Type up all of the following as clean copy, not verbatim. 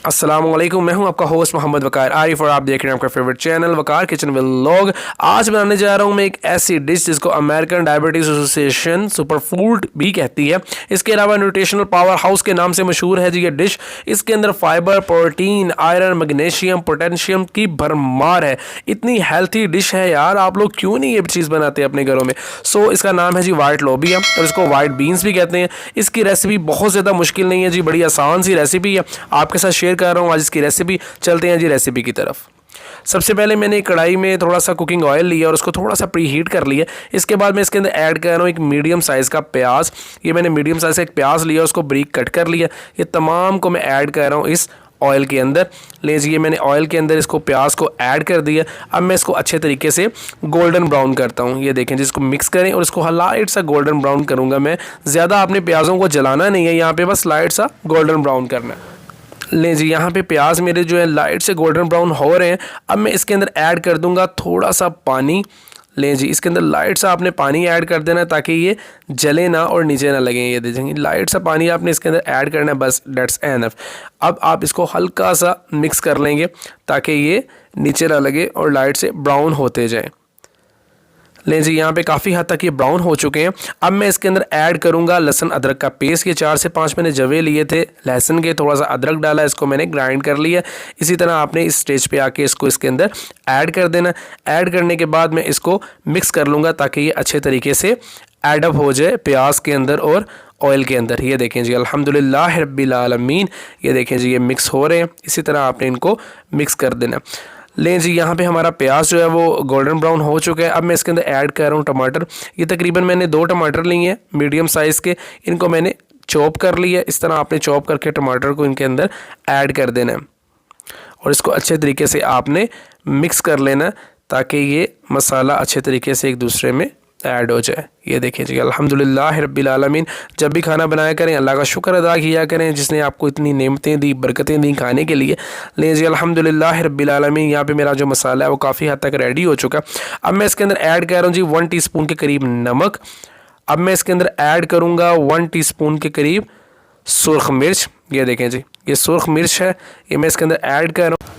अस्सलामुअलैकुम, मैं हूं आपका होस्ट मोहम्मद वकार आरिफ और आप देख रहे हैं आपका फेवरेट चैनल वकार किचन व्लॉग। आज बनाने जा रहा हूं मैं एक ऐसी डिश जिसको American diabetes association super food भी कहती है। इसके अलावा न्यूट्रिशनल पावर हाउस के नाम से मशहूर है जी ये डिश। इसके अंदर fibre, protein, iron, magnesium, potassium की भरमार है। इतनी हेल्थी डिश है यार, आप लोग क्यों नहीं ये चीज़ बनाते अपने घरों में। सो इसका नाम है जी वाइट लोबिया और इसको वाइट बीन्स भी कहते हैं। इसकी रेसिपी बहुत ज़्यादा मुश्किल नहीं है जी, बड़ी आसान सी रेसिपी है, आपके साथ शेयर कर रहा हूँ आज इसकी रेसिपी। चलते हैं जी रेसिपी की तरफ। सबसे पहले मैंने कढ़ाई में थोड़ा सा कुकिंग ऑयल लिया और उसको थोड़ा सा प्री हीट कर लिया। इसके बाद मैं इसके अंदर ऐड कर रहा हूँ एक मीडियम साइज़ का प्याज। ये मैंने मीडियम साइज़ का एक प्याज लिया, उसको ब्रीक कट कर लिया। ये तमाम को मैं ऐड कर रहा हूँ इस ऑयल के अंदर। लीजिए मैंने ऑयल के अंदर इसको प्याज को ऐड कर दिया। अब मैं इसको अच्छे तरीके से गोल्डन ब्राउन करता हूँ। ये देखें जिसको मिक्स करें और इसको लाइट सा गोल्डन ब्राउन करूँगा मैं। ज़्यादा आपने प्याज़ों को जलाना नहीं है, यहाँ पे बस लाइट सा गोल्डन ब्राउन करना है। ले जी यहाँ पे प्याज मेरे जो है लाइट से गोल्डन ब्राउन हो रहे हैं। अब मैं इसके अंदर ऐड कर दूँगा थोड़ा सा पानी। ले जी इसके अंदर लाइट सा आपने पानी ऐड कर देना है ताकि ये जले ना और नीचे ना लगे। ये देखेंगे लाइट सा पानी आपने इसके अंदर ऐड करना है, बस डेट्स एनफ। अब आप इसको हल्का सा मिक्स कर लेंगे ताकि ये नीचे ना लगे और लाइट से ब्राउन होते जाए। लें जी यहाँ पे काफ़ी हद तक ये ब्राउन हो चुके हैं। अब मैं इसके अंदर ऐड करूँगा लहसुन अदरक का पेस्ट। ये 4 से 5 मैंने जवे लिए थे लहसुन के, थोड़ा सा अदरक डाला, इसको मैंने ग्राइंड कर लिया। इसी तरह आपने इस स्टेज पे आके इसको इसके अंदर ऐड कर देना। ऐड करने के बाद मैं इसको मिक्स कर लूँगा ताकि ये अच्छे तरीके से एडअप हो जाए प्याज के अंदर और ऑयल के अंदर। ये देखें जी अल्हम्दुलिल्लाह रब्बिल आलमीन। ये देखें जी ये मिक्स हो रहे हैं। इसी तरह आपने इनको मिक्स कर देना। लें जी यहाँ पे हमारा प्याज जो है वो गोल्डन ब्राउन हो चुका है। अब मैं इसके अंदर ऐड कर रहा हूँ टमाटर। ये तकरीबन मैंने 2 टमाटर लिए हैं मीडियम साइज़ के, इनको मैंने चॉप कर लिया। इस तरह आपने चॉप करके टमाटर को इनके अंदर ऐड कर देना है और इसको अच्छे तरीके से आपने मिक्स कर लेना ताकि ये मसाला अच्छे तरीके से एक दूसरे में ऐड हो जाए। ये देखिए जी अल्हम्दुलिल्लाह रब्बिल आलमीन। जब भी खाना बनाया करें अल्लाह का शुक्र अदा किया करें जिसने आपको इतनी नेमतें दी, बरकतें दी खाने के लिए। ले जी अल्हम्दुलिल्लाह रब्बिल आलमीन। यहाँ पे मेरा जो मसाला है वो काफ़ी हद तक रेडी हो चुका। अब मैं इसके अंदर ऐड कर रहा हूँ जी 1 टीस्पून के करीब नमक। अब मैं इसके अंदर ऐड करूँगा 1 टीस्पून के करीब सुर्ख मिर्च। ये देखें जी ये सुर्ख मिर्च है, ये मैं इसके अंदर ऐड कर रहा हूँ।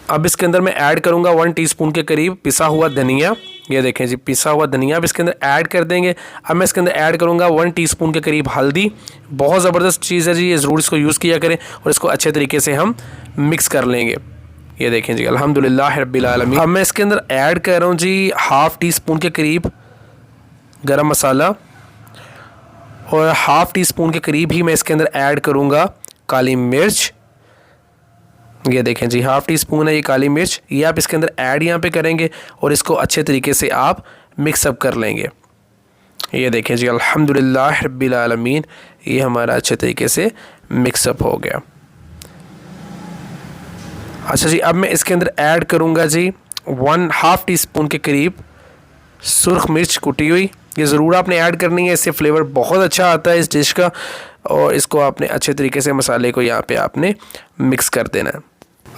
अब इसके अंदर मैं ऐड करूँगा 1 टीस्पून के करीब पिसा हुआ धनिया। ये देखें जी पिसा हुआ धनिया अब इसके अंदर ऐड कर देंगे। अब मैं इसके अंदर ऐड करूँगा 1 टीस्पून के करीब हल्दी। बहुत ज़बरदस्त चीज़ है जी, ये ज़रूर इसको यूज़ किया करें और इसको अच्छे तरीके से हम मिक्स कर लेंगे। ये देखें जी अल्हम्दुलिल्लाह रब्बिल आलमीन। अब मैं इसके अंदर ऐड कर रहा हूँ जी ½ टीस्पून के करीब गरम मसाला और ½ टीस्पून के करीब ही मैं इसके अंदर ऐड करूँगा काली मिर्च। ये देखें जी ½ टीस्पून है ये काली मिर्च, ये आप इसके अंदर ऐड यहाँ पे करेंगे और इसको अच्छे तरीके से आप मिक्सअप कर लेंगे। ये देखें जी अल्हम्दुलिल्लाह रब्बिल आलमीन। ये हमारा अच्छे तरीके से मिक्सअप हो गया। अच्छा जी अब मैं इसके अंदर ऐड करूँगा जी ½ टीस्पून के करीब सुर्ख मिर्च कुटी हुई। ये ज़रूर आपने ऐड करनी है, इससे फ्लेवर बहुत अच्छा आता है इस डिश का। और इसको आपने अच्छे तरीके से मसाले को यहाँ पे आपने मिक्स कर देना है।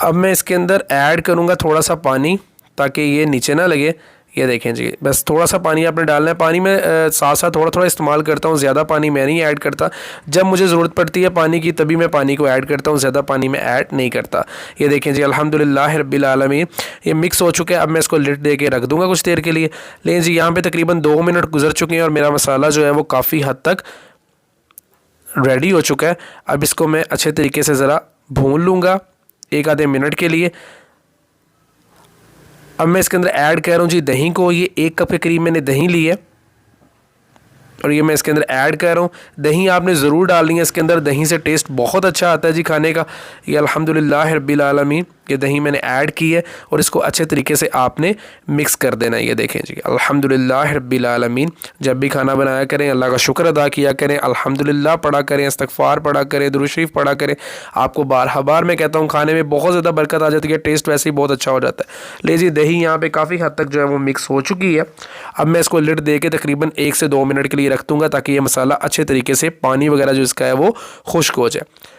अब मैं इसके अंदर ऐड करूँगा थोड़ा सा पानी ताकि ये नीचे ना लगे। ये देखें जी बस थोड़ा सा पानी आपने डालना है। पानी में साथ साथ थोड़ा थोड़ा इस्तेमाल करता हूँ, ज़्यादा पानी मैं नहीं ऐड करता। जब मुझे ज़रूरत पड़ती है पानी की तभी मैं पानी को ऐड करता हूँ, ज़्यादा पानी में ऐड नहीं करता। ये देखें जी अल्हम्दुलिल्लाह रब्बिल आलमीन। ये मिक्स हो चुके हैं। अब मैं इसको लिड दे के रख दूँगा कुछ देर के लिए। लेकिन जी यहाँ पर तकरीबन 2 मिनट गुजर चुके हैं और मेरा मसाला जो है वो काफ़ी हद तक रेडी हो चुका है। अब इसको मैं अच्छे तरीके से ज़रा भून लूँगा 1 आधे मिनट के लिए। अब मैं इसके अंदर ऐड कर रहा हूँ जी दही को। ये 1 कप के करीब मैंने दही ली है और ये मैं इसके अंदर ऐड कर रहा हूँ। दही आपने ज़रूर डालनी है इसके अंदर, दही से टेस्ट बहुत अच्छा आता है जी खाने का। ये अल्हम्दुलिल्लाह रब्बिल आलमीन। ये दही मैंने ऐड की है और इसको अच्छे तरीके से आपने मिक्स कर देना है। ये देखें जी अल्हम्दुलिल्लाह रब्बिल आलमीन। जब भी खाना बनाया करें अल्लाह का शुक्र अदा किया करें, अल्हम्दुलिल्लाह पढ़ा करें, इस्तग़फ़ार पढ़ा करें, दुरूद शरीफ पढ़ा करें। आपको बार मैं कहता हूँ खाने में बहुत ज़्यादा बरकत आ जाती है, टेस्ट वैसे ही बहुत अच्छा हो जाता है। ले जी दही यहाँ पर काफ़ी हद तक जो है वो मिक्स हो चुकी है। अब मैं इसको लिड दे के तकरीबन 1 से 2 मिनट के लिए रख दूँगा ताकि ये मसाला अच्छे तरीके से पानी वगैरह जो इसका है वो खुश्क हो जाए।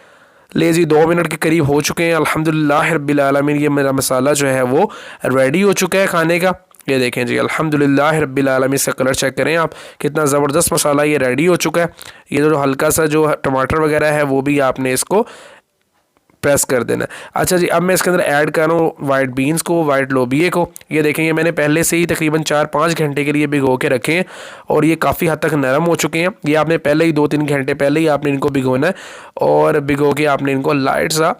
ले जी 2 मिनट के करीब हो चुके हैं अल्हम्दुलिल्लाह रब्बिल आलमीन। ये मेरा मसाला जो है वो रेडी हो चुका है खाने का। ये देखें जी अल्हम्दुलिल्लाह रब्बिल आलमीन। से कलर चेक करें आप, कितना ज़बरदस्त मसाला ये रेडी हो चुका है। ये जो हल्का सा जो टमाटर वगैरह है वो भी आपने इसको प्रेस कर देना। अच्छा जी, अब मैं इसके अंदर ऐड कर रहा हूँ वाइट बीन्स को, वाइट लोबिये को। ये देखेंगे मैंने पहले से ही तकरीबन 4-5 घंटे के लिए भिगो के रखे हैं और ये काफ़ी हद तक नरम हो चुके हैं। ये आपने पहले ही 2-3 घंटे पहले ही आपने इनको भिगोना है और भिगो के आपने इनको लाइट सा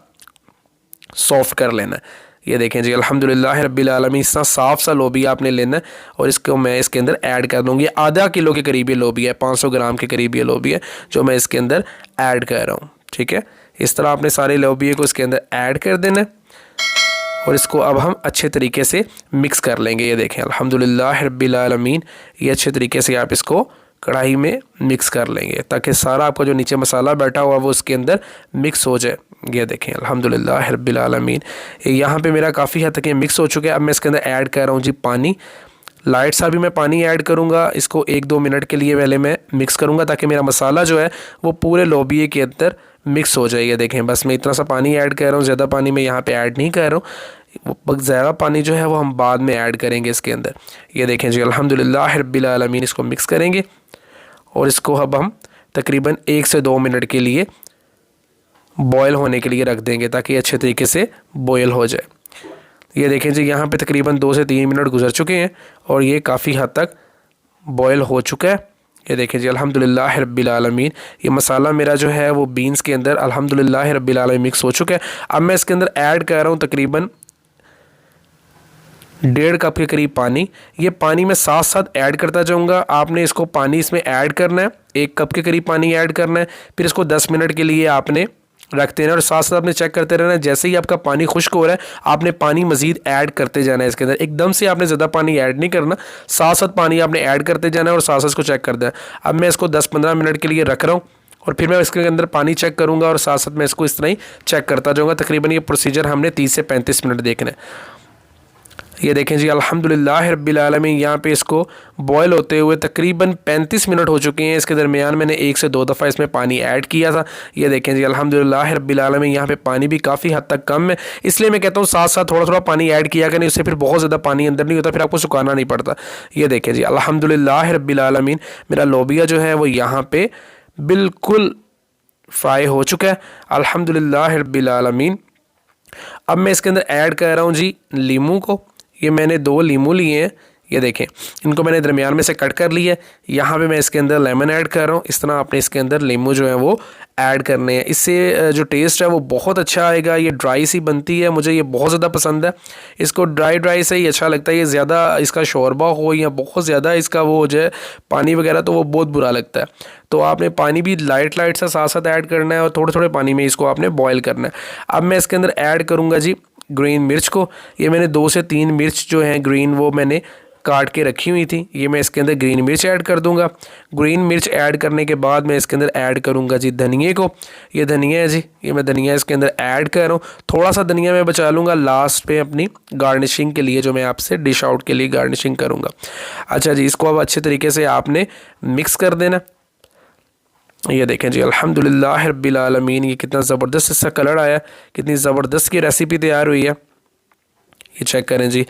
सॉफ्ट कर लेना है। ये देखें जी, अल्हम्दुलिल्लाह रब्बिल आलमीन, इस तरह साफ सा लोबिया आपने लेना है और इसको मैं इसके अंदर ऐड कर दूँगी। आधा किलो के करीब ये लोबिया है, 500 ग्राम के करीब ये लोबिया है जो मैं इसके अंदर ऐड कर रहा हूँ। ठीक है, इस तरह आपने सारे लोबिये को इसके अंदर ऐड कर देना है और इसको अब हम अच्छे तरीके से मिक्स कर लेंगे। ये देखें अल्हम्दुलिल्लाह रब्बिल आलमीन, ये अच्छे तरीके से आप इसको कढ़ाई में मिक्स कर लेंगे ताकि सारा आपका जो नीचे मसाला बैठा हुआ वो उसके अंदर मिक्स हो जाए। ये देखें अल्हम्दुलिल्लाह रब्बिल आलमीन, यहाँ पे मेरा काफ़ी हद तक ये मिक्स हो चुका है। अब मैं इसके अंदर ऐड कर रहा हूँ जी पानी। लाइट सा भी मैं पानी ऐड करूँगा। इसको 1-2 मिनट के लिए पहले मैं मिक्स करूँगा ताकि मेरा मसाला जो है वो पूरे लोबिये के अंदर मिक्स हो जाए। ये देखें, बस मैं इतना सा पानी ऐड कर रहा हूँ, ज़्यादा पानी मैं यहाँ पे ऐड नहीं कर रहा हूँ। ज़्यादा पानी जो है वो हम बाद में ऐड करेंगे इसके अंदर। ये देखें जी, अल्हम्दुलिल्लाह रब्बिल आलमीन, इसको मिक्स करेंगे और इसको अब हम तकरीबन 1 से 2 मिनट के लिए बॉयल होने के लिए रख देंगे ताकि अच्छे तरीके से बॉयल हो जाए। ये देखें जी, यहाँ पे तकरीबन 2 से 3 मिनट गुजर चुके हैं और ये काफ़ी हद तक बॉयल हो चुका है। ये देखें जी, अल्हम्दुलिल्लाह रब्बिल आलमीन, ये मसाला मेरा जो है वो बीन्स के अंदर अल्हम्दुलिल्लाह रब्बिल आलमीन मिक्स हो चुका है। अब मैं इसके अंदर ऐड कर रहा हूँ तकरीबन 1.5 कप के करीब पानी। ये पानी मैं साथ साथ ऐड करता जाऊँगा। आपने इसको पानी इसमें ऐड करना है, 1 कप के करीब पानी ऐड करना है, फिर इसको 10 मिनट के लिए आपने रखते रहना और साथ साथ आपने चेक करते रहना है। जैसे ही आपका पानी खुश्क हो रहा है आपने पानी मज़ीद ऐड करते जाना है इसके अंदर। एकदम से आपने ज़्यादा पानी ऐड नहीं करना, साथ साथ पानी आपने ऐड करते जाना है और साथ साथ इसको चेक कर देना। अब मैं इसको 10-15 मिनट के लिए रख रहा हूँ और फिर मैं इसके अंदर पानी चेक करूँगा और साथ साथ मैं इसको इस तरह ही चेक करता जाऊँगा। तकरीबन ये प्रोसीजर हमने 30 से 35 मिनट देखना है। ये देखें जी, अल्हम्दुलिल्लाह रब्बिल आलमीन, यहाँ पे इसको बॉयल होते हुए तकरीबन 35 मिनट हो चुके हैं। इसके दरमियान मैंने 1 से 2 दफ़ा इसमें पानी ऐड किया था। ये देखें जी, अल्हम्दुलिल्लाह रब्बिल आलमीन, यहाँ पे पानी भी काफ़ी हद तक कम है, इसलिए मैं कहता हूँ साथ साथ थोड़ा थोड़ा पानी ऐड किया करें, उससे फिर बहुत ज़्यादा पानी अंदर नहीं होता, फिर आपको सुखाना नहीं पड़ता। ये देखें जी, अल्हम्दुलिल्लाह रब्बिल आलमीन, मेरा लोबिया जो है वो यहाँ पर बिल्कुल फ्राई हो चुका है अल्हम्दुलिल्लाह रब्बिल आलमीन। अब मैं इसके अंदर ऐड कर रहा हूँ जी लीमू को। ये मैंने 2 लीमू लिए हैं। ये देखें, इनको मैंने दरमियान में से कट कर लिया है। यहाँ पे मैं इसके अंदर लेमन ऐड कर रहा हूँ। इस तरह आपने इसके अंदर लीमू जो है वो ऐड करने हैं। इससे जो टेस्ट है वो बहुत अच्छा आएगा। ये ड्राई सी बनती है, मुझे ये बहुत ज़्यादा पसंद है। इसको ड्राई से ही अच्छा लगता है। ये ज़्यादा इसका शोरबा हो या बहुत ज़्यादा इसका वो हो जाए पानी वगैरह तो वो बहुत बुरा लगता है। तो आपने पानी भी लाइट सा साथ साथ ऐड करना है और थोड़े थोड़े पानी में इसको आपने बॉयल करना है। अब मैं इसके अंदर ऐड करूँगा जी ग्रीन मिर्च को। ये मैंने 2 से 3 मिर्च जो हैं ग्रीन वो मैंने काट के रखी हुई थी। ये मैं इसके अंदर ग्रीन मिर्च ऐड कर दूंगा। ग्रीन मिर्च ऐड करने के बाद मैं इसके अंदर ऐड करूंगा जी धनिए को। ये धनिया है जी, ये मैं धनिया इसके अंदर ऐड कर रहा हूँ। थोड़ा सा धनिया मैं बचा लूँगा लास्ट पे अपनी गार्निशिंग के लिए, जो मैं आपसे डिश आउट के लिए गार्निशिंग करूँगा। अच्छा जी, इसको अब अच्छे तरीके से आपने मिक्स कर देना। ये देखें जी, अल्हम्दुलिल्लाह रब्बिल आलमीन, ये कितना ज़बरदस्त इसका कलर आया, कितनी ज़बरदस्त की रेसिपी तैयार हुई है। ये चेक करें जी।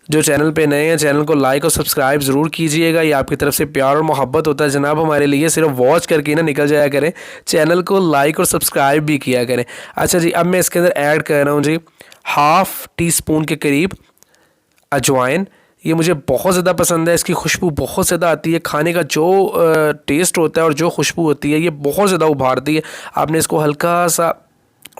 जो चैनल पे नए हैं चैनल को लाइक और सब्सक्राइब ज़रूर कीजिएगा। ये आपकी तरफ से प्यार और मोहब्बत होता है जनाब हमारे लिए। सिर्फ वॉच करके ना निकल जाया करें, चैनल को लाइक और सब्सक्राइब भी किया करें। अच्छा जी, अब मैं इसके अंदर ऐड कर रहा हूँ जी 1/2 टीस्पून के करीब अजवाइन। ये मुझे बहुत ज़्यादा पसंद है, इसकी खुशबू बहुत ज़्यादा आती है। खाने का जो टेस्ट होता है और जो खुशबू होती है ये बहुत ज़्यादा उभारती है। आपने इसको हल्का सा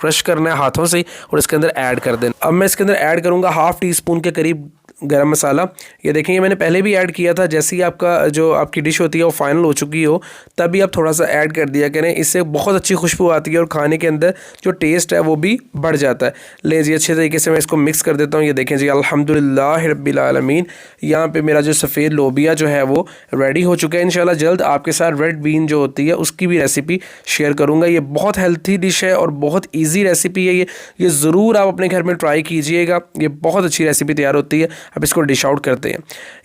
क्रश करना है हाथों से और इसके अंदर ऐड कर देना। अब मैं इसके अंदर ऐड करूँगा 1/2 टीस्पून के करीब गरम मसाला। ये देखेंगे मैंने पहले भी ऐड किया था। जैसे ही आपका जो आपकी डिश होती है वो फाइनल हो चुकी हो तभी आप थोड़ा सा ऐड कर दिया करें, इससे बहुत अच्छी खुशबू आती है और खाने के अंदर जो टेस्ट है वो भी बढ़ जाता है। ले जी, अच्छे तरीके से मैं इसको मिक्स कर देता हूँ। ये देखें जी, अल्हम्दुलिल्लाह रब्बिल आलमीन, यहाँ पे मेरा जो सफ़ेद लोबिया जो है वो रेडी हो चुका है। इंशाल्लाह जल्द आपके साथ रेड बीन जो होती है उसकी भी रेसिपी शेयर करूँगा। ये बहुत हेल्थी डिश है और बहुत ईजी रेसिपी है। ये ज़रूर आप अपने घर में ट्राई कीजिएगा। ये बहुत अच्छी रेसिपी तैयार होती है। अब इसको डिश आउट करते हैं।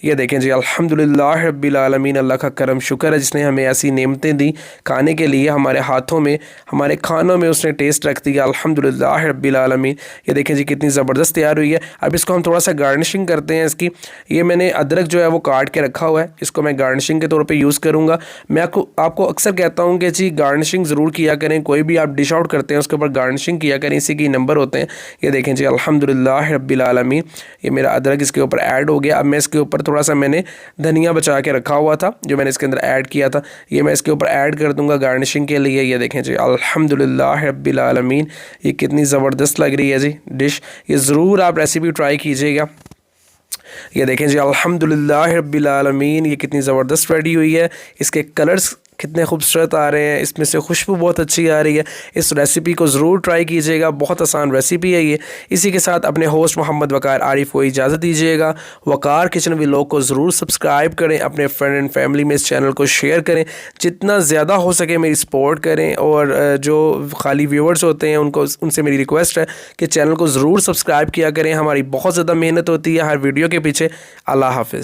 ये देखें जी, अल्हम्दुलिल्लाह रब्बिल आलमीन, अल्लाह का करम शुक्र है जिसने हमें ऐसी नेमतें दी खाने के लिए, हमारे हाथों में, हमारे खानों में उसने टेस्ट रख दिया, अल्हम्दुलिल्लाह रब्बिल आलमीन। ये देखें जी कितनी ज़बरदस्त तैयार हुई है। अब इसको हम थोड़ा सा गार्निशिंग करते हैं इसकी। ये मैंने अदरक जो है वो काट के रखा हुआ है, इसको मैं गार्निशिंग के तौर पे यूज़ करूँगा। मैं आपको अक्सर कहता हूँ कि जी गार्निशिंग ज़रूर किया करें, कोई भी आप डिश आउट करते हैं उसके ऊपर गार्निशिंग किया करें, इसी के नंबर होते हैं। ये देखें जी, अल्हम्दुलिल्लाह रब्बिल आलमीन, ये मेरा अदरक इसके ऊपर ऐड हो गया। अब मैं इसके ऊपर थोड़ा सा मैंने धनिया बचा के रखा हुआ था जो मैंने इसके अंदर ऐड किया था, ये मैं इसके ऊपर ऐड कर दूँगा गार्निशिंग के लिए। ये देखें जी, अल्हम्दुलिल्लाह रब्बिल आलमीन, ये कितनी ज़बरदस्त लग रही है जी डिश। ये ज़रूर आप रेसिपी ट्राई कीजिएगा। ये देखें जी, अल्हम्दुलिल्लाह रब्बिल आलमीन, ये कितनी ज़बरदस्त रेडी हुई है। इसके कलर्स कितने खूबसूरत आ रहे हैं, इसमें से खुशबू बहुत अच्छी आ रही है। इस रेसिपी को ज़रूर ट्राई कीजिएगा, बहुत आसान रेसिपी है ये। इसी के साथ अपने होस्ट मोहम्मद वकार आरिफ को इजाज़त दीजिएगा। वकार किचन व्लॉग को ज़रूर सब्सक्राइब करें, अपने फ्रेंड एंड फैमिली में इस चैनल को शेयर करें, जितना ज़्यादा हो सके मेरी सपोर्ट करें। और जो खाली व्यूवर्स होते हैं उनसे मेरी रिक्वेस्ट है कि चैनल को ज़रूर सब्सक्राइब किया करें। हमारी बहुत ज़्यादा मेहनत होती है हर वीडियो के पीछे। अल्लाह हाफ़िज़।